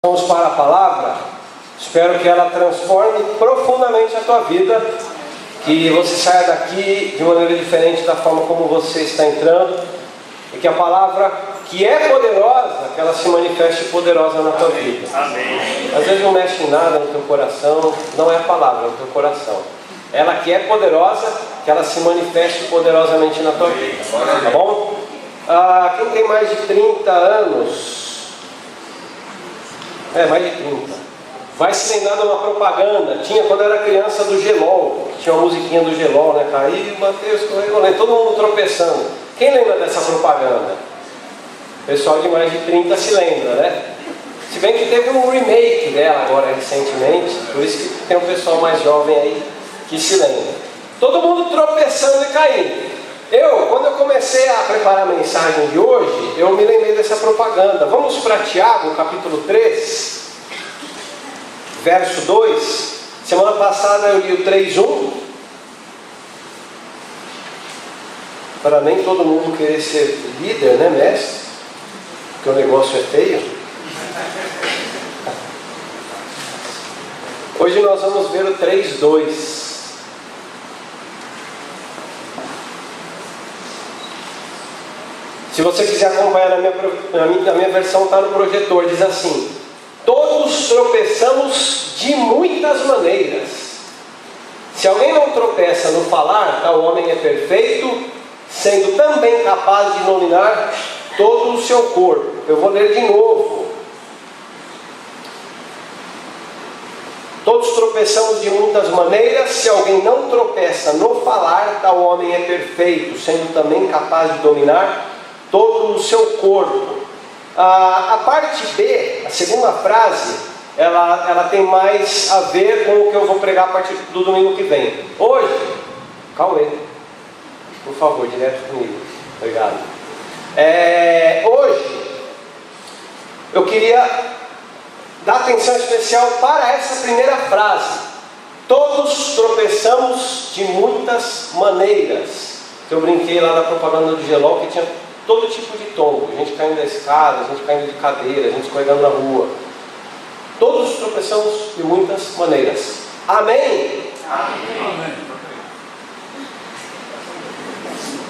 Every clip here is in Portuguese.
Vamos para a palavra. Espero que ela transforme profundamente a tua vida, que você saia daqui de maneira diferente da forma como você está entrando, e que a palavra que é poderosa, que ela se manifeste poderosa na tua vida. Amém. Às vezes não mexe em nada no teu coração, não é a palavra, é o teu coração. Ela que é poderosa, que ela se manifeste poderosamente na tua vida. Tá bom? Quem tem mais de 30 anos, mais de 30, vai se lembrar de uma propaganda. Tinha quando eu era criança do Gelol, tinha uma musiquinha do Gelol, né? Caiu, Mateus, correu, todo mundo tropeçando. Quem lembra dessa propaganda? O pessoal de mais de 30 se lembra, né? Se bem que teve um remake dela agora recentemente, por isso que tem um pessoal mais jovem aí que se lembra. Todo mundo tropeçando e caindo. Quando eu comecei a preparar a mensagem de hoje, eu me lembrei dessa propaganda. Vamos para Tiago, capítulo 3, verso 2. Semana passada eu li o 3:1. Para nem todo mundo querer ser líder, né, mestre? Porque o negócio é feio. Hoje nós vamos ver o 3:2. Se você quiser acompanhar na minha versão, está no projetor, diz assim: todos tropeçamos de muitas maneiras. Se alguém não tropeça no falar, tal homem é perfeito, sendo também capaz de dominar todo o seu corpo. Eu vou ler de novo. Todos tropeçamos de muitas maneiras. Se alguém não tropeça no falar, tal homem é perfeito, sendo também capaz de dominar todo o seu corpo. A parte B, a segunda frase, ela tem mais a ver com o que eu vou pregar a partir do domingo que vem. Hoje, Cauê, por favor, direto comigo. Obrigado. Hoje, eu queria dar atenção especial para essa primeira frase. Todos tropeçamos de muitas maneiras. Eu brinquei lá na propaganda do Gelol que tinha todo tipo de tombo, gente caindo da escada, gente caindo de cadeira, gente escorregando na rua. Todos tropeçamos de muitas maneiras. Amém? Amém.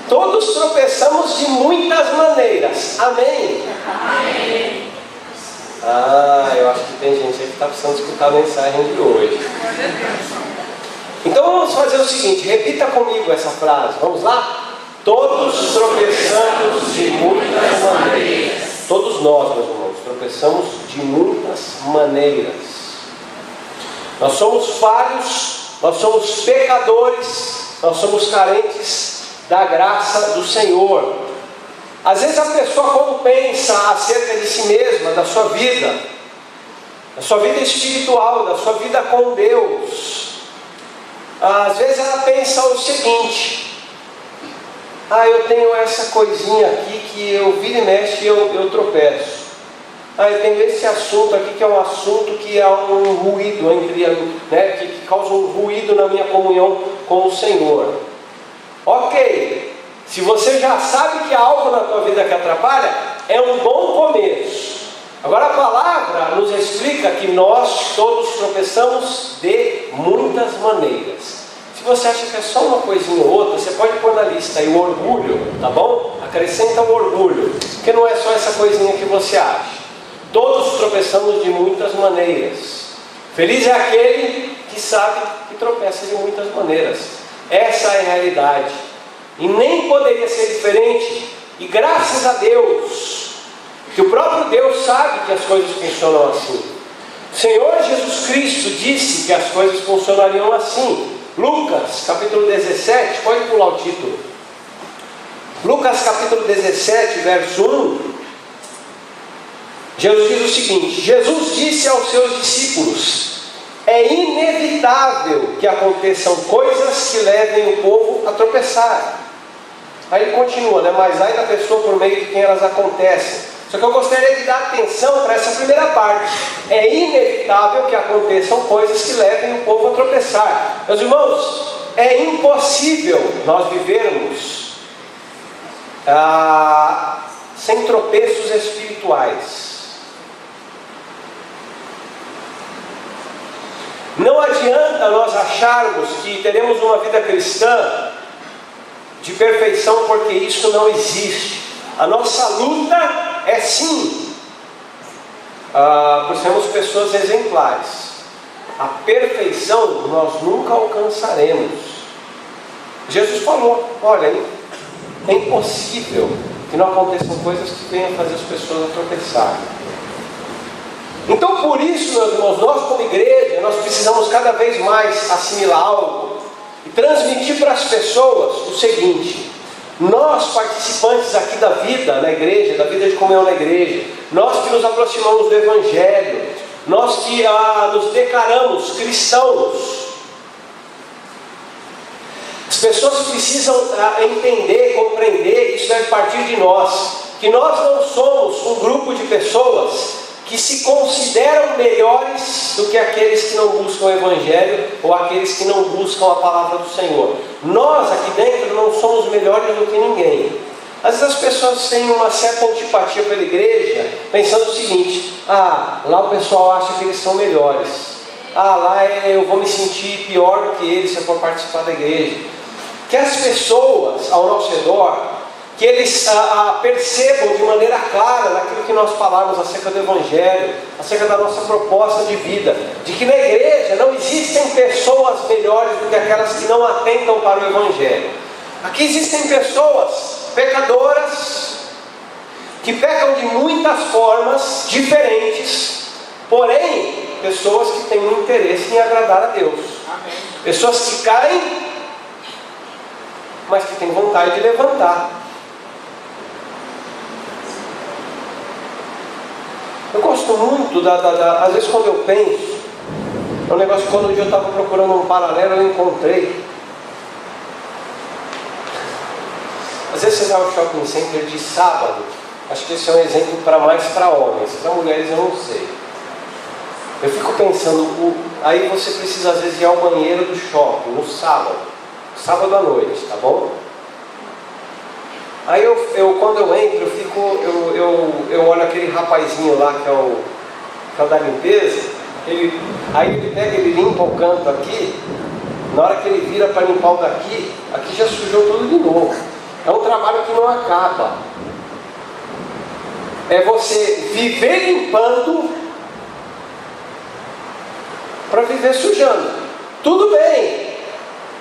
Todos tropeçamos de muitas maneiras. Amém? Amém. Eu acho que tem gente aí que está precisando escutar a mensagem de hoje. Então vamos fazer o seguinte, repita comigo essa frase, vamos lá? Todos tropeçamos de muitas maneiras. Todos nós, meus irmãos, tropeçamos de muitas maneiras. Nós somos falhos, nós somos pecadores, nós somos carentes da graça do Senhor. Às vezes a pessoa, quando pensa acerca de si mesma, da sua vida espiritual, da sua vida com Deus, às vezes ela pensa o seguinte: eu tenho essa coisinha aqui que eu viro e mexe e eu tropeço. Eu tenho esse assunto aqui que é um assunto que há um ruído que causa um ruído na minha comunhão com o Senhor. Ok, se você já sabe que há algo na tua vida que atrapalha, é um bom começo. Agora a palavra nos explica que nós todos tropeçamos de muitas maneiras. Se você acha que é só uma coisinha ou outra, você pode pôr na lista aí o orgulho, tá bom? Acrescenta o orgulho, porque não é só essa coisinha que você acha. Todos tropeçamos de muitas maneiras. Feliz é aquele que sabe que tropeça de muitas maneiras. Essa é a realidade. E nem poderia ser diferente. E graças a Deus, que o próprio Deus sabe que as coisas funcionam assim. O Senhor Jesus Cristo disse que as coisas funcionariam assim. Lucas, capítulo 17, pode pular o título. Lucas, capítulo 17, verso 1. Jesus diz o seguinte: Jesus disse aos seus discípulos: é inevitável que aconteçam coisas que levem o povo a tropeçar. Aí ele continua, mas ai da pessoa por meio de quem elas acontecem. Só que eu gostaria de dar atenção para essa primeira parte. É inevitável que aconteçam coisas que levem o povo a tropeçar. Meus irmãos, é impossível nós vivermos sem tropeços espirituais. adianta nós acharmos que teremos uma vida cristã de perfeição, porque isso não existe. A nossa luta é sim por sermos pessoas exemplares. A perfeição nós nunca alcançaremos. Jesus falou: olha, é impossível que não aconteçam coisas que venham fazer as pessoas a tropeçarem. Então, por isso, meus irmãos, nós como igreja, nós precisamos cada vez mais assimilar algo e transmitir para as pessoas o seguinte: nós, participantes aqui da vida na igreja, da vida de comunhão na igreja, nós que nos aproximamos do Evangelho, nós que nos declaramos cristãos, as pessoas precisam entender, compreender, isso deve partir de nós, que nós não somos um grupo de pessoas que se consideram melhores do que aqueles que não buscam o Evangelho ou aqueles que não buscam a palavra do Senhor. Nós aqui dentro não somos melhores do que ninguém. Às vezes as pessoas têm uma certa antipatia pela igreja, pensando o seguinte: lá o pessoal acha que eles são melhores. Lá eu vou me sentir pior do que eles se eu for participar da igreja. Que as pessoas ao nosso redor, que eles percebam de maneira clara naquilo que nós falamos acerca do Evangelho, acerca da nossa proposta de vida, de que na igreja não existem pessoas melhores do que aquelas que não atentam para o Evangelho. Aqui existem pessoas pecadoras, que pecam de muitas formas diferentes, porém, pessoas que têm um interesse em agradar a Deus. Amém. Pessoas que caem, mas que têm vontade de levantar. Eu gosto muito às vezes quando eu penso, é um negócio que quando um dia eu estava procurando um paralelo, eu encontrei. Às vezes você vai ao shopping center de sábado, acho que esse é um exemplo mais para homens, para mulheres eu não sei. Eu fico pensando, aí você precisa às vezes ir ao banheiro do shopping, no sábado à noite, tá bom? Aí quando eu entro, eu olho aquele rapazinho lá que é o da limpeza, aí ele pega, ele limpa o canto aqui, na hora que ele vira para limpar o daqui, aqui já sujou tudo de novo. É um trabalho que não acaba. É você viver limpando para viver sujando. Tudo bem,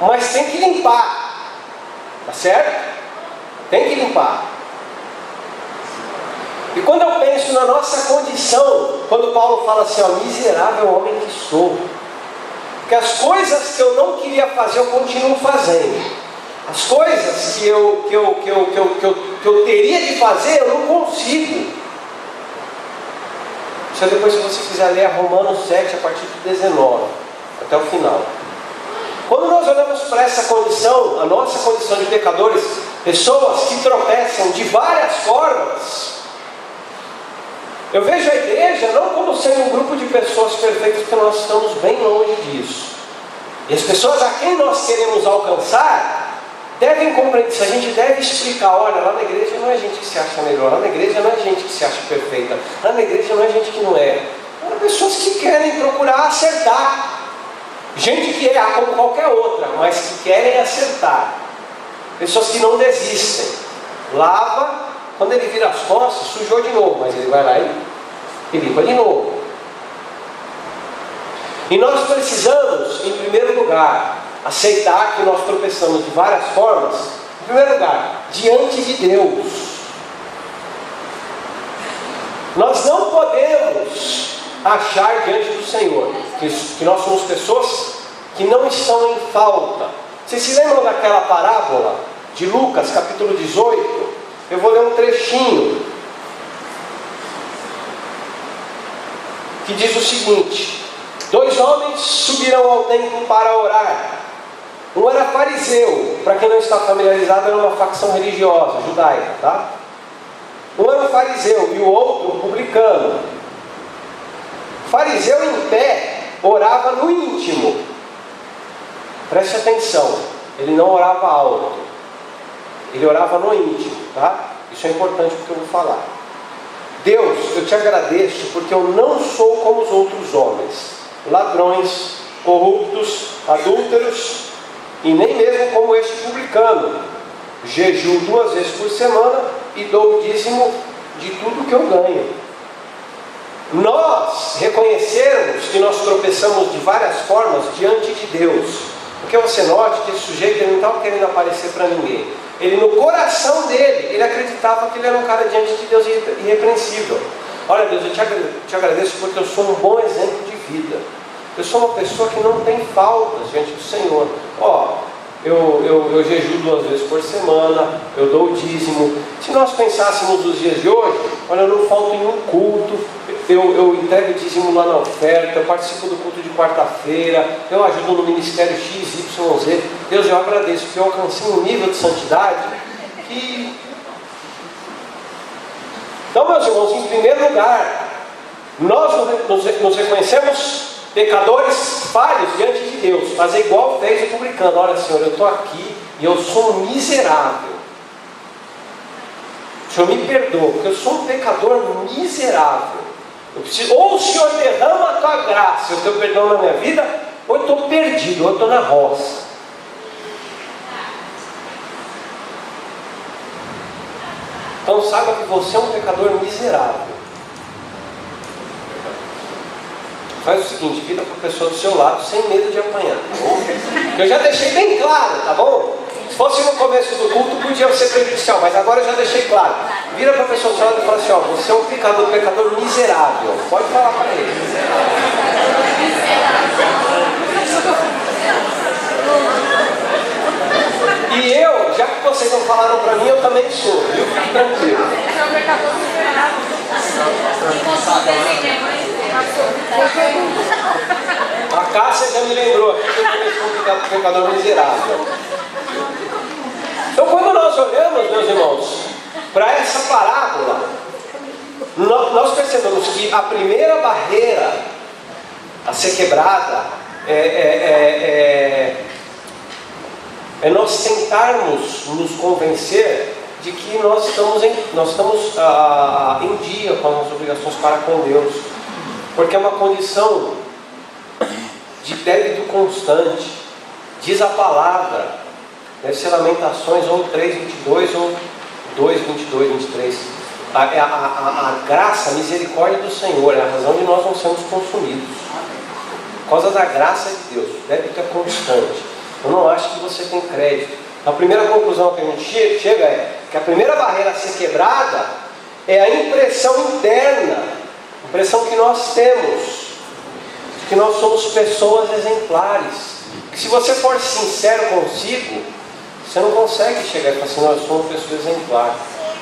mas tem que limpar, tá certo? Tem que limpar. E quando eu penso na nossa condição, quando Paulo fala assim, miserável homem que sou, porque as coisas que eu não queria fazer eu continuo fazendo, as coisas que eu teria de fazer eu não consigo. Só depois, se você quiser ler Romanos 7 a partir de 19 até o final. Quando nós olhamos para essa condição, a nossa condição de pecadores, pessoas que tropeçam de várias formas, eu vejo a igreja não como sendo um grupo de pessoas perfeitas, porque nós estamos bem longe disso. E as pessoas a quem nós queremos alcançar devem compreender isso. A gente deve explicar: olha, lá na igreja não é gente que se acha melhor, lá na igreja não é gente que se acha perfeita, lá na igreja não é gente que não é. São pessoas que querem procurar acertar. Gente que é como qualquer outra, mas que querem acertar. Pessoas que não desistem. Lava, quando ele vira as costas, sujou de novo, mas ele vai lá e limpa de novo. E nós precisamos, em primeiro lugar, aceitar que nós tropeçamos de várias formas. Em primeiro lugar, diante de Deus. Nós não podemos achar diante do Senhor que nós somos pessoas que não estão em falta. Vocês se lembram daquela parábola de Lucas, capítulo 18? Eu vou ler um trechinho que diz o seguinte: 2 homens subiram ao templo para orar. Um era fariseu, para quem não está familiarizado, era uma facção religiosa, judaica, tá? Um era um fariseu e o outro um publicano. O fariseu em pé orava no íntimo. Preste atenção, ele não orava alto, ele orava no íntimo, tá? Isso é importante porque eu vou falar. Deus, eu te agradeço porque eu não sou como os outros homens, ladrões, corruptos, adúlteros, e nem mesmo como este publicano. Jejuo 2 vezes por semana e dou o dízimo de tudo que eu ganho. Nós reconhecermos que nós tropeçamos de várias formas diante de Deus. Porque você note que esse sujeito ele não estava querendo aparecer para ninguém. Ele, no coração dele, ele acreditava que ele era um cara diante de Deus irrepreensível. Olha, Deus, eu te agradeço porque eu sou um bom exemplo de vida. Eu sou uma pessoa que não tem faltas diante do Senhor. Eu jejuo 2 vezes por semana, eu dou o dízimo. Se nós pensássemos nos dias de hoje, olha, eu não falto em um culto, eu entrego o dízimo lá na oferta, eu participo do culto de quarta-feira, eu ajudo no ministério XYZ. Deus, eu agradeço porque eu alcancei um nível de santidade que... Então, meus irmãos, em primeiro lugar, nós nos reconhecemos pecadores falhos diante de Deus, fazer igual fez o publicano. Olha, Senhor, eu estou aqui e eu sou um miserável. O Senhor me perdoa, porque eu sou um pecador miserável. Eu preciso, ou o Senhor derrama a tua graça, o teu perdão na minha vida, ou eu estou perdido, ou eu estou na roça. Então saiba que você é um pecador miserável. Faz o seguinte, vira para a pessoa do seu lado sem medo de apanhar, tá bom? Eu já deixei bem claro, tá bom? Se fosse no começo do culto, podia ser prejudicial, mas agora eu já deixei claro. Vira para a pessoa do seu lado e fala assim, ó, você é um pecador miserável. Pode falar para ele. E eu, já que vocês não falaram para mim, eu também sou, viu? Fique tranquilo. A Cássia já me lembrou aqui que eu também sou um pecador miserável. Então, quando nós olhamos, meus irmãos, para essa parábola, nós percebemos que a primeira barreira a ser quebrada é nós tentarmos nos convencer de que nós estamos em dia com as nossas obrigações para com Deus, porque é uma condição de débito constante. Diz a palavra, deve ser Lamentações ou 3:22 ou 2:22, 23. A graça, a misericórdia do Senhor é a razão de nós não sermos consumidos. Por causa da graça de Deus, o débito é constante. Eu não acho que você tem crédito. A primeira conclusão que a gente chega é que a primeira barreira a ser quebrada é a impressão interna, a impressão que nós temos, de que nós somos pessoas exemplares. Que se você for sincero consigo, você não consegue chegar e falar assim, nós somos pessoas exemplares.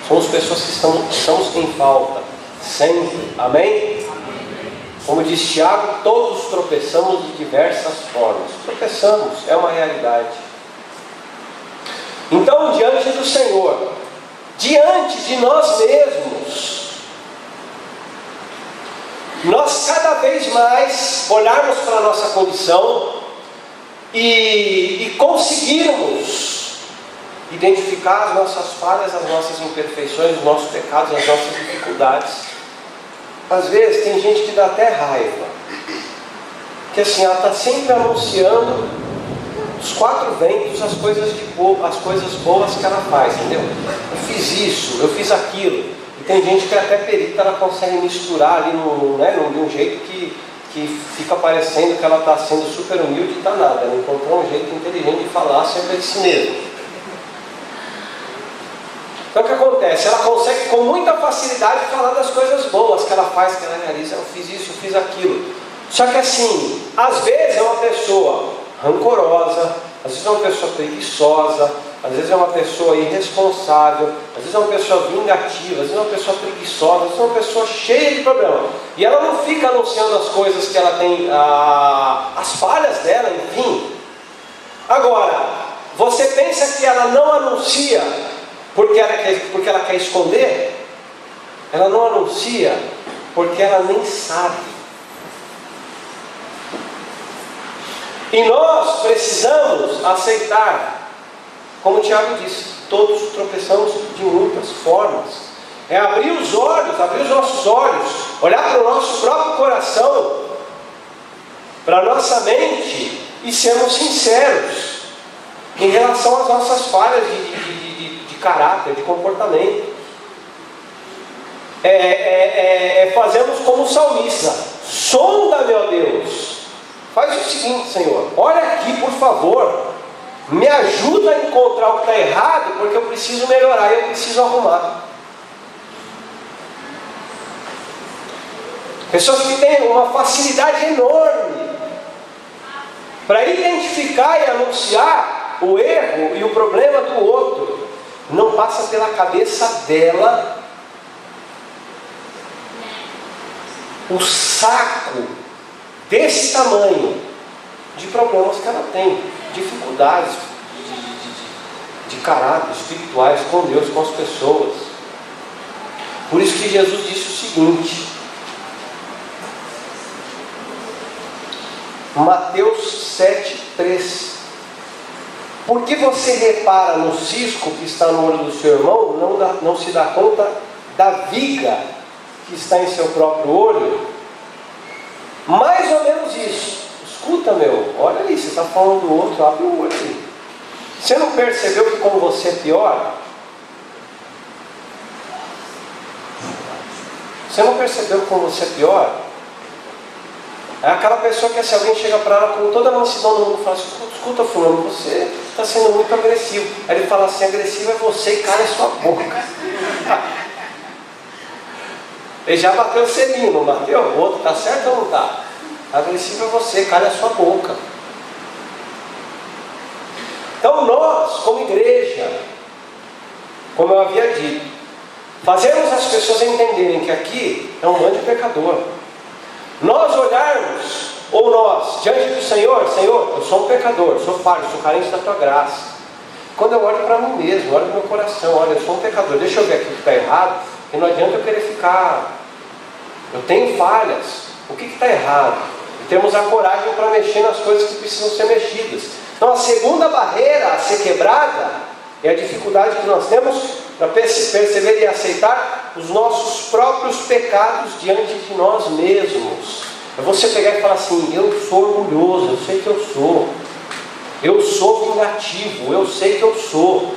Somos pessoas que estamos em falta, sempre. Amém? Como diz Tiago, todos tropeçamos de diversas formas. Tropeçamos, é uma realidade. Então, diante do Senhor, diante de nós mesmos, nós cada vez mais olharmos para a nossa condição e conseguirmos identificar as nossas falhas, as nossas imperfeições, os nossos pecados, as nossas dificuldades. Às vezes tem gente que dá até raiva, que assim, ela está sempre anunciando dos quatro ventos as coisas boas que ela faz, entendeu? Eu fiz isso, eu fiz aquilo. E tem gente que até perita, ela consegue misturar ali de um jeito que fica parecendo que ela está sendo super humilde e está nada. Ela encontrou um jeito inteligente de falar acerca de si mesma. Então o que acontece? Ela consegue com muita facilidade falar das coisas boas que ela faz, que ela realiza. Eu fiz isso, eu fiz aquilo. Só que assim, às vezes é uma pessoa rancorosa, às vezes é uma pessoa preguiçosa, às vezes é uma pessoa irresponsável, às vezes é uma pessoa vingativa, às vezes é uma pessoa preguiçosa, às vezes é uma pessoa cheia de problemas. E ela não fica anunciando as coisas que ela tem, as falhas dela, enfim. Agora, você pensa que ela não anuncia porque ela quer esconder? Ela não anuncia porque ela nem sabe. E nós precisamos aceitar, como o Tiago disse, todos tropeçamos de muitas formas. É abrir os olhos, abrir os nossos olhos, olhar para o nosso próprio coração para a nossa mente e sermos sinceros em relação às nossas falhas de caráter, de comportamento. Fazemos como o salmista: sonda-me, ó Deus, faz o seguinte, Senhor, olha aqui por favor, me ajuda a encontrar o que está errado, porque eu preciso melhorar, eu preciso arrumar. Pessoas que têm uma facilidade enorme para identificar e anunciar o erro e o problema do outro, não passa pela cabeça dela o saco desse tamanho de problemas que ela tem, dificuldades de caráter, espirituais com Deus, com as pessoas. Por isso que Jesus disse o seguinte, Mateus 7,3: por que você repara no cisco que está no olho do seu irmão, não se dá conta da viga que está em seu próprio olho? Mais ou menos isso. Escuta, meu, olha aí, você está falando do outro, abre o olho aí. Você não percebeu que como você é pior? Você não percebeu que como você é pior? É aquela pessoa que se alguém chega para ela com toda a mansidão do mundo e fala assim: escuta fulano, você está sendo muito agressivo. Aí ele fala assim: agressivo é você e cala a sua boca. Ele já bateu o selinho, não bateu? O outro está certo ou não está? Agressivo é você, cala a sua boca. Então nós, como igreja, como eu havia dito, fazemos as pessoas entenderem que aqui é um bando de pecador. Nós olharmos, ou nós, diante do Senhor: Senhor, eu sou um pecador, sou falho, sou carente da Tua graça. Quando eu olho para mim mesmo, olho para o meu coração, olha, eu sou um pecador, deixa eu ver aqui o que está errado, e não adianta eu querer ficar, eu tenho falhas, o que está errado? E temos a coragem para mexer nas coisas que precisam ser mexidas. Então a segunda barreira a ser quebrada é a dificuldade que nós temos para perceber e aceitar os nossos próprios pecados diante de nós mesmos. É você pegar e falar assim: eu sou orgulhoso, eu sei que eu sou vingativo, eu sei que eu sou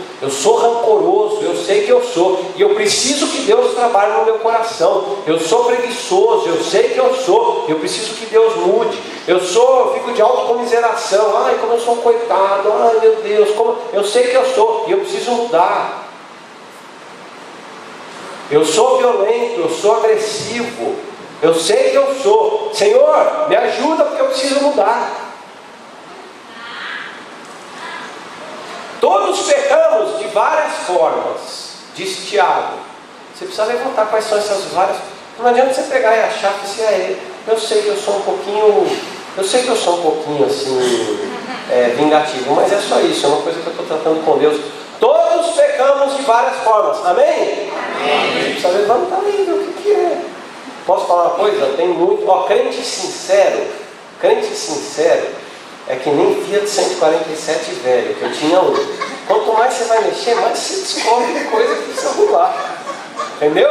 rancoroso, eu sei que eu sou, e eu preciso que Deus trabalhe no meu coração. Eu sou preguiçoso, eu sei que eu sou, eu preciso que Deus mude. Eu fico de autocomiseração: ai, como eu sou um coitado, ai meu Deus, como eu sei que eu sou, e eu preciso mudar. Eu sou violento, eu sou agressivo, eu sei que eu sou. Senhor, me ajuda porque eu preciso mudar. Todos pecamos de várias formas, disse Tiago. Você precisa levantar quais são essas várias. Não adianta você pegar e achar que você é. Eu sei que eu sou um pouquinho assim, vingativo, mas é só isso, é uma coisa que eu estou tratando com Deus. Todos pecamos de várias formas, amém? Amém. Você precisa levantar aí, ver o que é. Posso falar uma coisa? Tem muito. Crente sincero é que nem Fiat 147 velho, que eu tinha um. Quanto mais você vai mexer, mais você descobre coisa que precisa arrumar. Entendeu?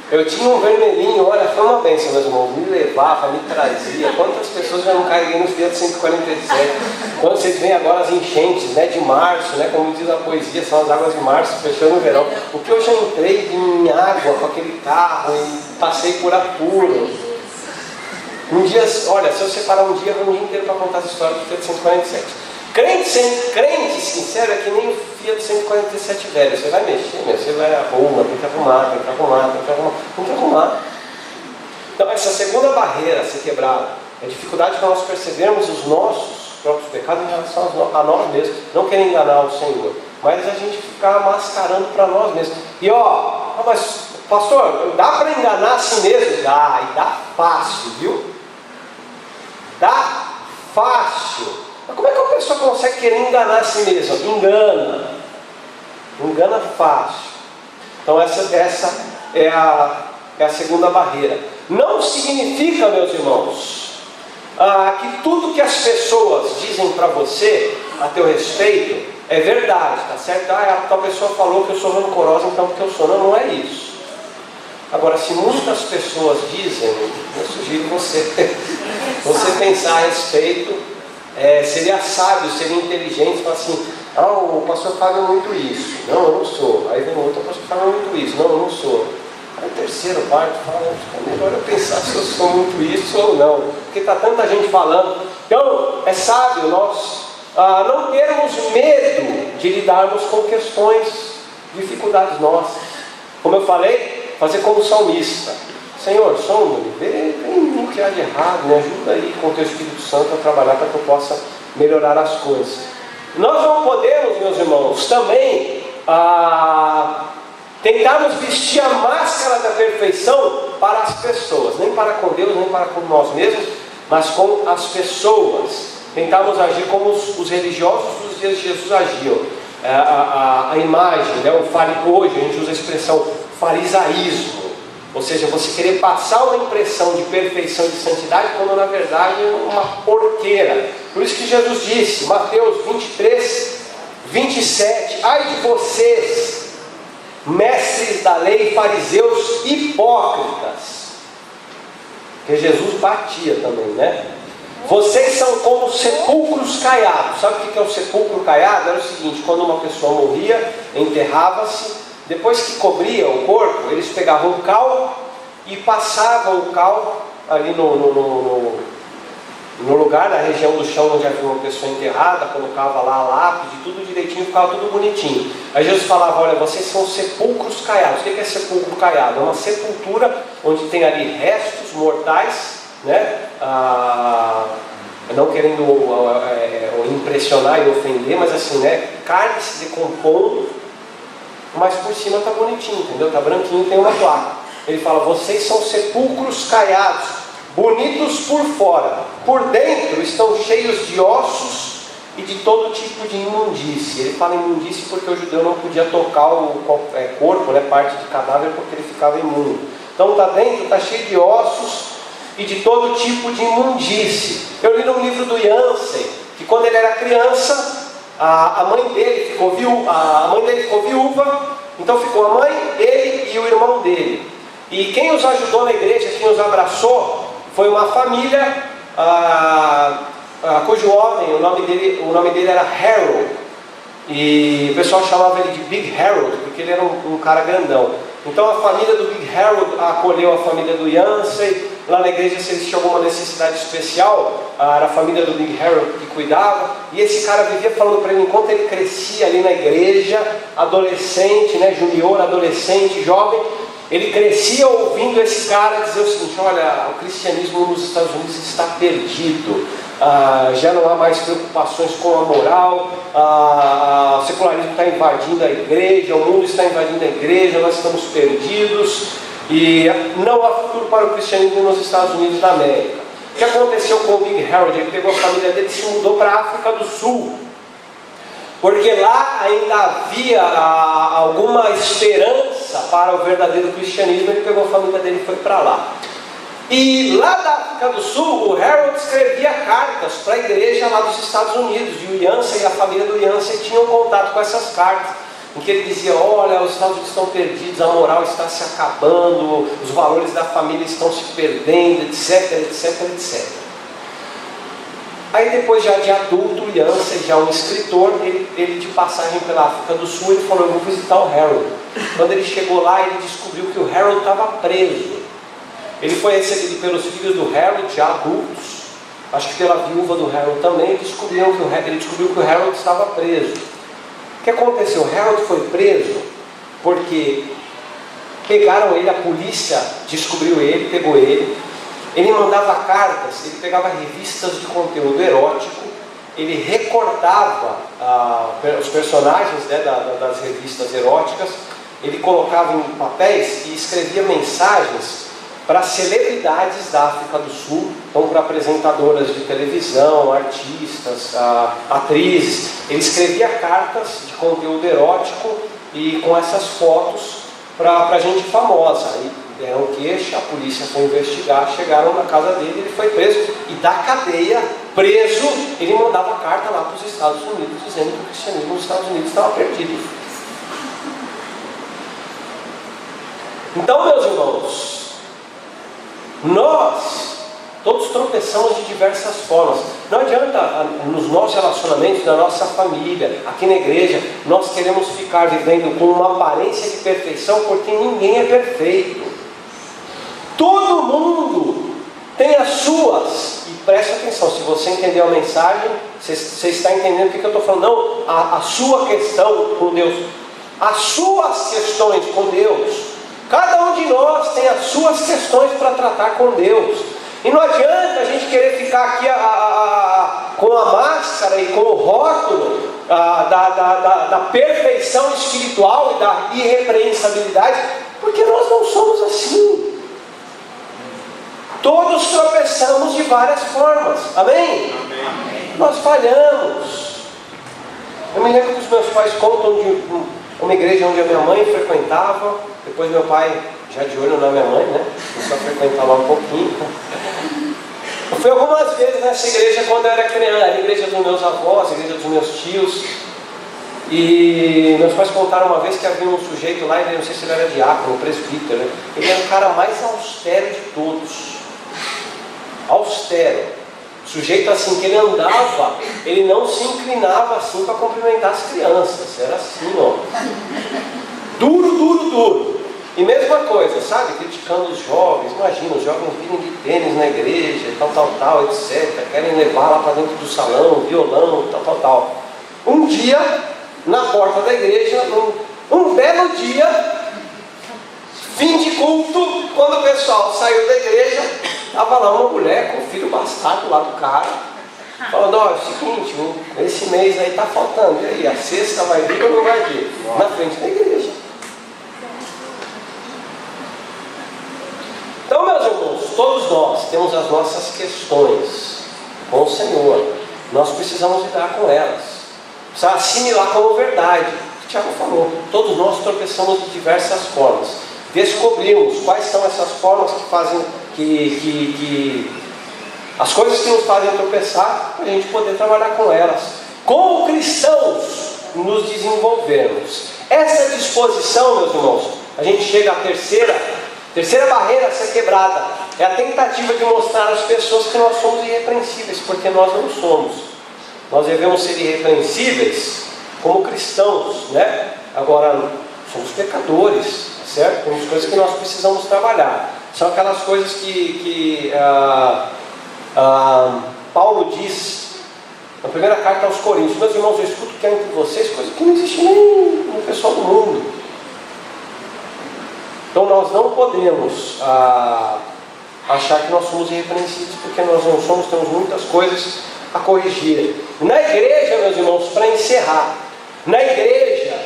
Eu tinha um vermelhinho, olha, foi uma bênção, meus irmãos. Me levava, me trazia. Quantas pessoas já não carreguei no Fiat 147? Quando vocês veem agora as enchentes, né, de março, né, como diz a poesia, são as águas de março, fechando o verão. O que eu já entrei em água com aquele carro e passei por apuros. Um dia, olha, se eu separar um dia inteiro para contar essa história do Fiat 147. Crente sincero é que nem o Fiat 147 velho. Você vai mexer, você vai arrumar, tem que arrumar. Então essa segunda barreira a ser quebrada é a dificuldade de nós percebermos os nossos próprios pecados em relação a nós mesmos. Não querer enganar o Senhor, mas a gente ficar mascarando para nós mesmos. E mas pastor, dá para enganar a si mesmo? Dá, e dá fácil, viu? Dá fácil. Mas como é que a pessoa consegue querer enganar a si mesma? Engana fácil. Então essa é a segunda barreira. Não significa, meus irmãos, que tudo que as pessoas dizem para você a teu respeito é verdade, tá certo? A pessoa falou que eu sou rancorosa, então porque eu sou. Não é isso. Agora, se muitas pessoas dizem, eu sugiro você você pensar a respeito, seria sábio, seria inteligente, falar assim, o pastor Fábio é muito isso, não, eu não sou. Aí vem outro, o pastor Fábio é muito isso, não, eu não sou. Aí o terceiro, quarto, fala, é melhor eu pensar se eu sou muito isso ou não, porque está tanta gente falando. Então, é sábio nós não termos medo de lidarmos com questões, dificuldades nossas. Como eu falei, fazer como salmista. Senhor, sonda-me, vê em mim o que há de errado, me ajuda aí com o teu Espírito Santo a trabalhar para que eu possa melhorar as coisas. Nós não podemos, meus irmãos, também tentarmos vestir a máscara da perfeição para as pessoas, nem para com Deus, nem para com nós mesmos, mas com as pessoas. Tentarmos agir como os religiosos dos dias de Jesus agiam. A imagem, né? Hoje a gente usa a expressão farisaísmo, ou seja, você querer passar uma impressão de perfeição e de santidade, quando na verdade é uma porqueira. Por isso que Jesus disse, Mateus 23, 27, ai de vocês, mestres da lei, fariseus hipócritas, porque Jesus batia também, né? Vocês são como sepulcros caiados. Sabe o que é um sepulcro caiado? Era o seguinte, quando uma pessoa morria, enterrava-se, depois que cobria o corpo, eles pegavam o cal e passavam o cal ali no lugar, na região do chão onde havia uma pessoa enterrada, colocava lá a lápide, tudo direitinho, ficava tudo bonitinho. Aí Jesus falava, olha, vocês são sepulcros caiados. O que é sepulcro caiado? É uma sepultura onde tem ali restos mortais, né? Não querendo impressionar e ofender, mas assim, né? Carne se decompondo, mas por cima está bonitinho, entendeu? Está branquinho, tem uma placa. Ele fala, vocês são sepulcros caiados, bonitos por fora, por dentro estão cheios de ossos e de todo tipo de imundície. Ele fala imundície porque o judeu não podia tocar o corpo, né, parte de cadáver, porque ele ficava imundo. Então está dentro, está cheio de ossos e de todo tipo de imundície. Eu li no livro do Yancey que quando ele era criança, a mãe dele ficou viúva, então ficou a mãe, ele e o irmão dele. E quem os ajudou na igreja, quem os abraçou, foi uma família cujo homem, o nome dele era Harold, e o pessoal chamava ele de Big Harold, porque ele era um cara grandão. Então a família do Big Harold acolheu a família do Yancey. Lá na igreja, se existia alguma necessidade especial, era a família do Big Harold que cuidava, e esse cara vivia falando para ele, enquanto ele crescia ali na igreja, adolescente, né, junior, adolescente, jovem, ele crescia ouvindo esse cara dizer o seguinte, olha, o cristianismo nos Estados Unidos está perdido, já não há mais preocupações com a moral, o secularismo está invadindo a igreja, o mundo está invadindo a igreja, nós estamos perdidos, e não há futuro para o cristianismo nos Estados Unidos da América. O que aconteceu com o Big Harold? Ele pegou a família dele e se mudou para a África do Sul, porque lá ainda havia alguma esperança para o verdadeiro cristianismo. Ele pegou a família dele e foi para lá. E lá da África do Sul, o Harold escrevia cartas para a igreja lá dos Estados Unidos, e o Yancey e a família do Yancey tinham contato com essas cartas, em que ele dizia, olha, os Estados Unidos estão perdidos, a moral está se acabando, os valores da família estão se perdendo, etc, etc, etc. Aí depois, já de adulto, o Yancey, já um escritor, ele de passagem pela África do Sul, ele falou, eu vou visitar o Harold. Quando ele chegou lá, ele descobriu que o Harold estava preso. Ele foi recebido pelos filhos do Harold, já adultos, acho que pela viúva do Harold também, ele descobriu que o Harold estava preso. O que aconteceu? O Harold foi preso porque pegaram ele, a polícia descobriu ele, pegou ele. Ele mandava cartas, ele pegava revistas de conteúdo erótico, ele recortava os personagens, né, das revistas eróticas, ele colocava em papéis e escrevia mensagens para celebridades da África do Sul, então para apresentadoras de televisão, artistas, atrizes. Ele escrevia cartas de conteúdo erótico e com essas fotos para gente famosa. Aí deram queixa, a polícia foi investigar, chegaram na casa dele, ele foi preso, e da cadeia, preso, ele mandava carta lá para os Estados Unidos, dizendo que o cristianismo nos Estados Unidos estava perdido. Então, meus irmãos, nós Todos tropeçamos de diversas formas. Não adianta nos nossos relacionamentos, na nossa família, aqui na igreja, nós queremos ficar vivendo com uma aparência de perfeição, porque ninguém é perfeito. Todo mundo tem as suas. E preste atenção, se você entendeu a mensagem, você está entendendo o que eu estou falando. Não, a sua questão com Deus, as suas questões com Deus. Cada um de nós tem as suas questões para tratar com Deus. E não adianta a gente querer ficar aqui com a máscara e com o rótulo da perfeição espiritual e da irrepreensibilidade, porque nós não somos assim. Todos tropeçamos de várias formas, amém? Amém. Nós falhamos. Eu me lembro que os meus pais contam de uma igreja onde a minha mãe frequentava. Depois meu pai, já de olho na minha mãe, né? Começou a frequentar lá um pouquinho. Eu fui algumas vezes nessa igreja quando eu era criança, a igreja dos meus avós, a igreja dos meus tios. E meus pais contaram uma vez que havia um sujeito lá, eu não sei se ele era diácono, presbítero, né? Ele era o cara mais austero de todos. Austero. Sujeito assim, que ele andava, ele não se inclinava assim para cumprimentar as crianças. Era assim, ó. Duro, duro, duro. E mesma coisa, sabe? Criticando os jovens. Imagina, os jovens virem de tênis na igreja, tal, etc. Querem levar lá para dentro do salão, violão, tal. Um dia, na porta da igreja, um belo dia, fim de culto, quando o pessoal saiu da igreja, estava lá uma mulher com o filho bastardo lá do cara, falando: ó, é o seguinte, esse mês aí está faltando, e aí, a sexta vai vir ou não vai vir? Na frente da igreja. Então, meus irmãos, todos nós temos as nossas questões com o Senhor. Nós precisamos lidar com elas. Precisa assimilar como verdade. O Tiago falou, todos nós tropeçamos de diversas formas. Descobrimos quais são essas formas que fazem, as coisas que nos fazem tropeçar, para a gente poder trabalhar com elas. Como cristãos, nos desenvolvermos. Essa disposição, meus irmãos, a gente chega à terceira barreira a ser quebrada. É a tentativa de mostrar às pessoas que nós somos irrepreensíveis, porque nós não somos. Nós devemos ser irrepreensíveis como cristãos, né? Agora, somos pecadores, certo? Temos coisas que nós precisamos trabalhar. São aquelas coisas que Paulo diz na primeira carta aos Coríntios: meus irmãos, eu escuto que há entre vocês coisas que não existem nem no pessoal do mundo. Então nós não podemos achar que nós somos irrepreensíveis, porque nós não somos, temos muitas coisas a corrigir. Na igreja, meus irmãos, para encerrar, na igreja,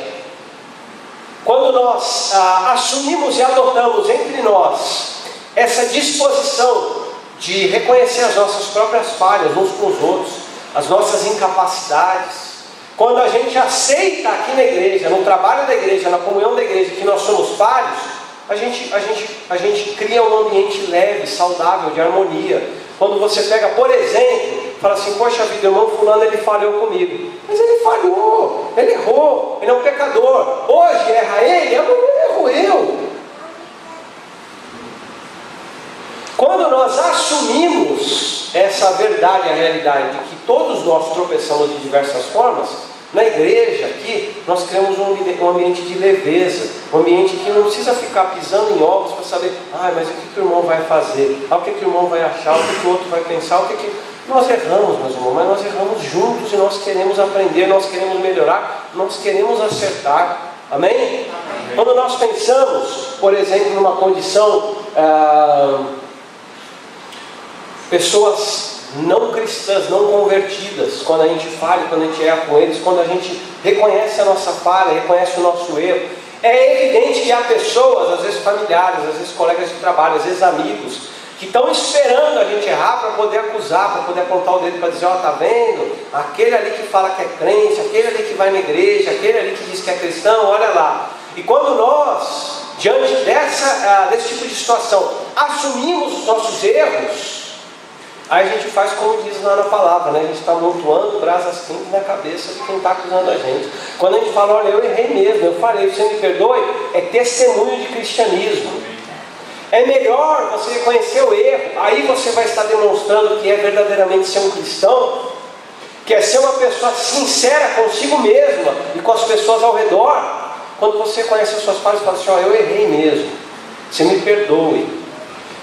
quando nós assumimos e adotamos entre nós essa disposição de reconhecer as nossas próprias falhas uns com os outros, as nossas incapacidades, quando a gente aceita aqui na igreja, no trabalho da igreja, na comunhão da igreja, que nós somos falhos, a gente cria um ambiente leve, saudável, de harmonia. Quando você pega, por exemplo, fala assim: poxa vida, o irmão fulano, ele falhou comigo. Mas ele falhou, ele errou, ele é um pecador. Hoje erra ele, amanhã erro eu. Quando nós assumimos essa verdade, a realidade de que todos nós tropeçamos de diversas formas, na igreja aqui, nós criamos um ambiente de leveza, um ambiente que não precisa ficar pisando em ovos para saber: mas o que o irmão vai fazer? O que o irmão vai achar? O que o outro vai pensar? Nós erramos, meus irmãos, mas nós erramos juntos e nós queremos aprender, nós queremos melhorar, nós queremos acertar. Amém? Amém. Quando nós pensamos, por exemplo, numa condição, pessoas não cristãs, não convertidas, quando a gente falha, quando a gente erra com eles, quando a gente reconhece a nossa falha, reconhece o nosso erro, é evidente que há pessoas, às vezes familiares, às vezes colegas de trabalho, às vezes amigos, que estão esperando a gente errar para poder acusar, para poder apontar o dedo para dizer: ó, tá vendo? Aquele ali que fala que é crente, aquele ali que vai na igreja, aquele ali que diz que é cristão, olha lá. E quando nós, diante desse tipo de situação, assumimos os nossos erros, aí a gente faz como diz lá na palavra, né? A gente está amontoando brasas quentes na cabeça de quem está acusando a gente. Quando a gente fala: olha, eu errei mesmo, eu falei, você me perdoe, é testemunho de cristianismo. É melhor você reconhecer o erro. Aí você vai estar demonstrando que é verdadeiramente ser um cristão, que é ser uma pessoa sincera consigo mesma e com as pessoas ao redor. Quando você conhece as suas falhas e fala assim, ó, eu errei mesmo, você me perdoe.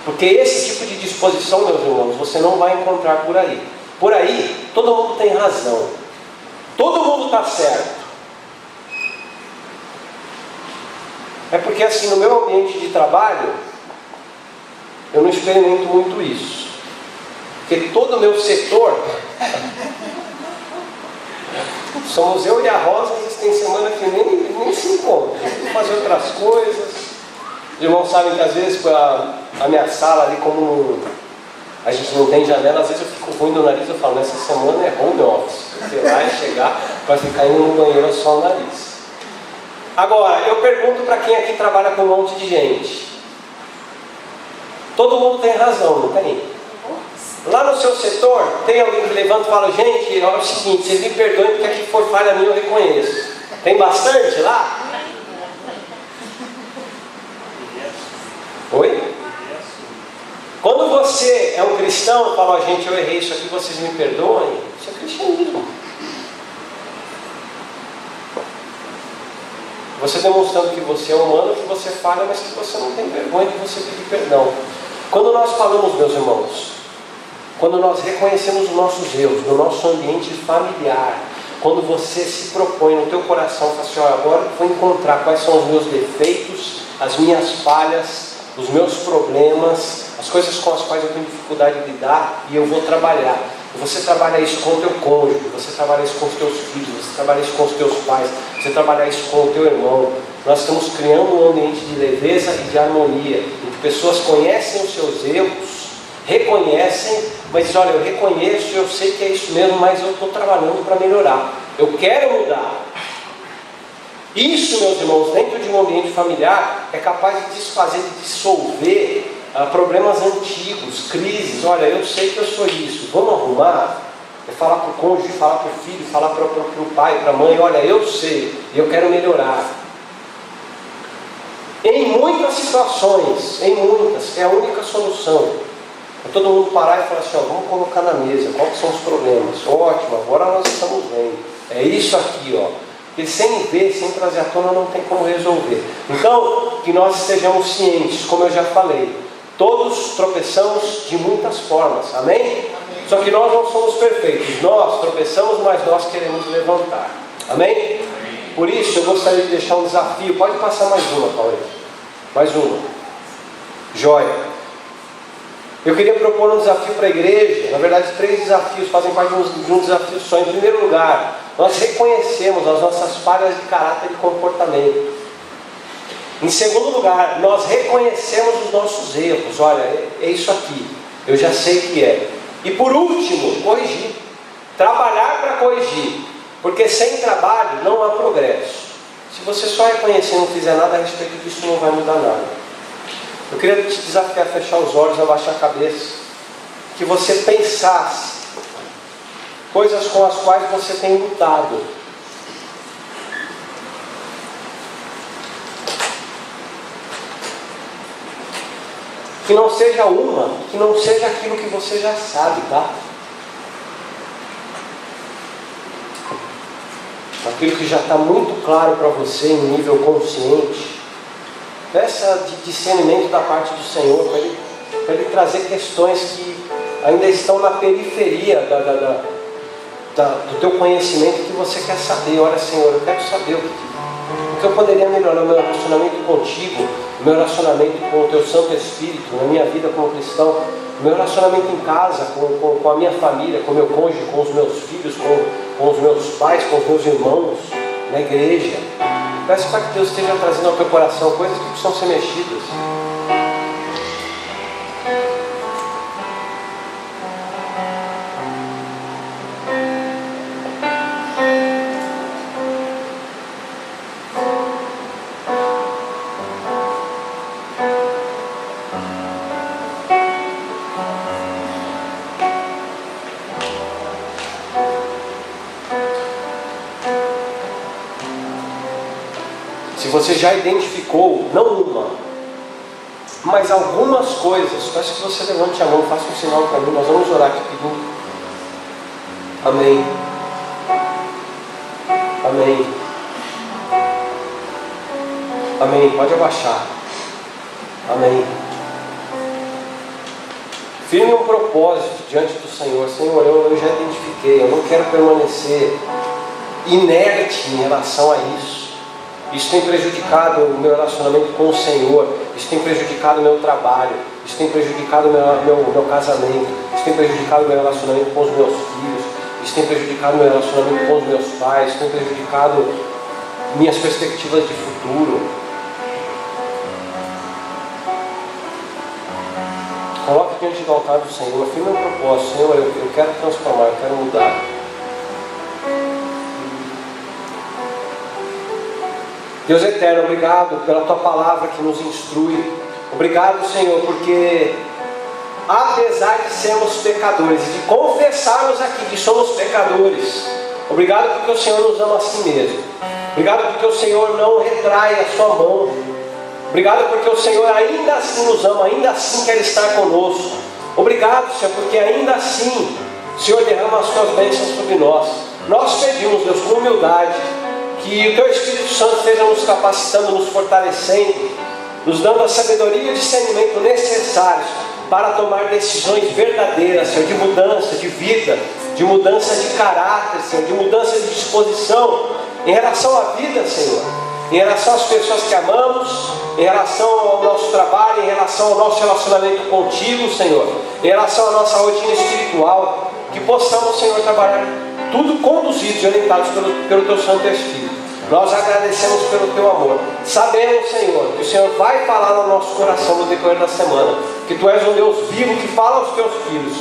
Porque esse tipo de disposição, meus irmãos, você não vai encontrar por aí. Por aí, todo mundo tem razão. Todo mundo está certo. É porque assim, no meu ambiente de trabalho, eu não experimento muito isso. Porque todo o meu setor, somos eu e a Rosa, tem semana que nem se encontra. Vamos fazer outras coisas. Os irmãos sabem que às vezes a minha sala ali, como a gente não tem janela, às vezes eu fico ruim do nariz, eu falo, nessa semana é home office. Porque lá é chegar para ficar indo no banheiro só o nariz. Agora, eu pergunto para quem aqui trabalha com um monte de gente. Todo mundo tem razão, não tem? Lá no seu setor, tem alguém que levanta e fala, gente, olha o seguinte, vocês me perdoem porque aqui for falha minha eu reconheço. Tem bastante lá? Oi? Quando você é um cristão e fala, ó, gente, eu errei isso aqui, vocês me perdoem, isso é cristianismo. Você demonstrando que você é humano, que você falha, mas que você não tem vergonha de você pedir perdão. Quando nós falamos, meus irmãos, quando nós reconhecemos os nossos erros, no nosso ambiente familiar, quando você se propõe no teu coração, fala assim, ó, agora eu vou encontrar quais são os meus defeitos, as minhas falhas, os meus problemas, as coisas com as quais eu tenho dificuldade de lidar, e eu vou trabalhar. Você trabalha isso com o teu cônjuge, você trabalha isso com os teus filhos, você trabalha isso com os teus pais, você trabalha isso com o teu irmão. Nós estamos criando um ambiente de leveza e de harmonia, em que pessoas conhecem os seus erros, reconhecem, mas dizem, olha, eu reconheço, eu sei que é isso mesmo, mas eu estou trabalhando para melhorar, eu quero mudar. Isso, meus irmãos, dentro de um ambiente familiar, é capaz de desfazer, de dissolver problemas antigos, crises. Olha, eu sei que eu sou isso, vamos arrumar? É falar para o cônjuge, falar para o filho, falar para o pai, para a mãe, olha, eu sei, e eu quero melhorar. Em muitas situações, em muitas, é a única solução. É todo mundo parar e falar assim, ó, vamos colocar na mesa, quais são os problemas? Ótimo, agora nós estamos vendo. É isso aqui, ó. Porque sem ver, sem trazer à tona, não tem como resolver. Então, que nós estejamos cientes, como eu já falei, todos tropeçamos de muitas formas, amém? Amém. Só que nós não somos perfeitos, nós tropeçamos, mas nós queremos levantar, amém? Amém. Por isso, eu gostaria de deixar um desafio, pode passar mais uma, Paulo, mais uma, joia. Eu queria propor um desafio para a igreja, na verdade 3 desafios, fazem parte de um desafio só. Em primeiro lugar, nós reconhecemos as nossas falhas de caráter e comportamento. Em segundo lugar, nós reconhecemos os nossos erros. Olha, é isso aqui, eu já sei que é. E por último, corrigir. Trabalhar para corrigir. Porque sem trabalho não há progresso. Se você só reconhecer e não fizer nada a respeito disso, não vai mudar nada. Eu queria te desafiar a fechar os olhos, abaixar a cabeça. Que você pensasse coisas com as quais você tem lutado. Que não seja uma, que não seja aquilo que você já sabe, tá? Aquilo que já está muito claro para você em nível consciente. Peça de discernimento da parte do Senhor, para Ele trazer questões que ainda estão na periferia do teu conhecimento, que você quer saber. Olha, Senhor, eu quero saber o que eu poderia melhorar o meu relacionamento contigo, o meu relacionamento com o teu Santo Espírito, na minha vida como cristão, o meu relacionamento em casa, com a minha família, com o meu cônjuge, com os meus filhos, com os meus pais, com os meus irmãos, na igreja. Peço para que Deus esteja trazendo ao teu coração coisas que precisam ser mexidas. Se você já identificou, não uma, Mas algumas coisas, peço que você levante a mão, faça um sinal para mim, nós vamos orar aqui pedindo. Amém. Amém. Amém. Pode abaixar. Amém. Firme um propósito diante do Senhor. Senhor, eu já identifiquei, eu não quero permanecer inerte em relação a isso. Isso tem prejudicado o meu relacionamento com o Senhor. Isso tem prejudicado o meu trabalho. Isso tem prejudicado o meu casamento. Isso tem prejudicado o meu relacionamento com os meus filhos. Isso tem prejudicado o meu relacionamento com os meus pais. Isso tem prejudicado minhas perspectivas de futuro. Coloque diante do altar do Senhor. Firme um propósito. Senhor, eu quero transformar, eu quero mudar. Deus eterno, obrigado pela Tua palavra que nos instrui. Obrigado, Senhor, porque apesar de sermos pecadores, de confessarmos aqui que somos pecadores, obrigado porque o Senhor nos ama assim mesmo. Obrigado porque o Senhor não retrai a Sua mão. Obrigado porque o Senhor ainda assim nos ama, ainda assim quer estar conosco. Obrigado, Senhor, porque ainda assim o Senhor derrama as Suas bênçãos sobre nós. Nós pedimos, Deus, com humildade, que o Teu Espírito Santo esteja nos capacitando, nos fortalecendo, nos dando a sabedoria e o discernimento necessários para tomar decisões verdadeiras, Senhor, de mudança de vida, de mudança de caráter, Senhor, de mudança de disposição em relação à vida, Senhor, em relação às pessoas que amamos, em relação ao nosso trabalho, em relação ao nosso relacionamento contigo, Senhor, em relação à nossa rotina espiritual, que possamos, Senhor, trabalhar tudo conduzidos e orientados pelo Teu Santo Espírito. Nós agradecemos pelo Teu amor. Sabemos, Senhor, que o Senhor vai falar no nosso coração no decorrer da semana, que Tu és um Deus vivo que fala aos Teus filhos.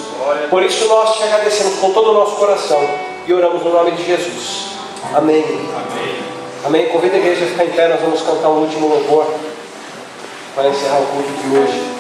Por isso nós Te agradecemos com todo o nosso coração e oramos no nome de Jesus. Amém. Amém. Amém. Convido a igreja a ficar em pé, nós vamos cantar um último louvor para encerrar o culto de hoje.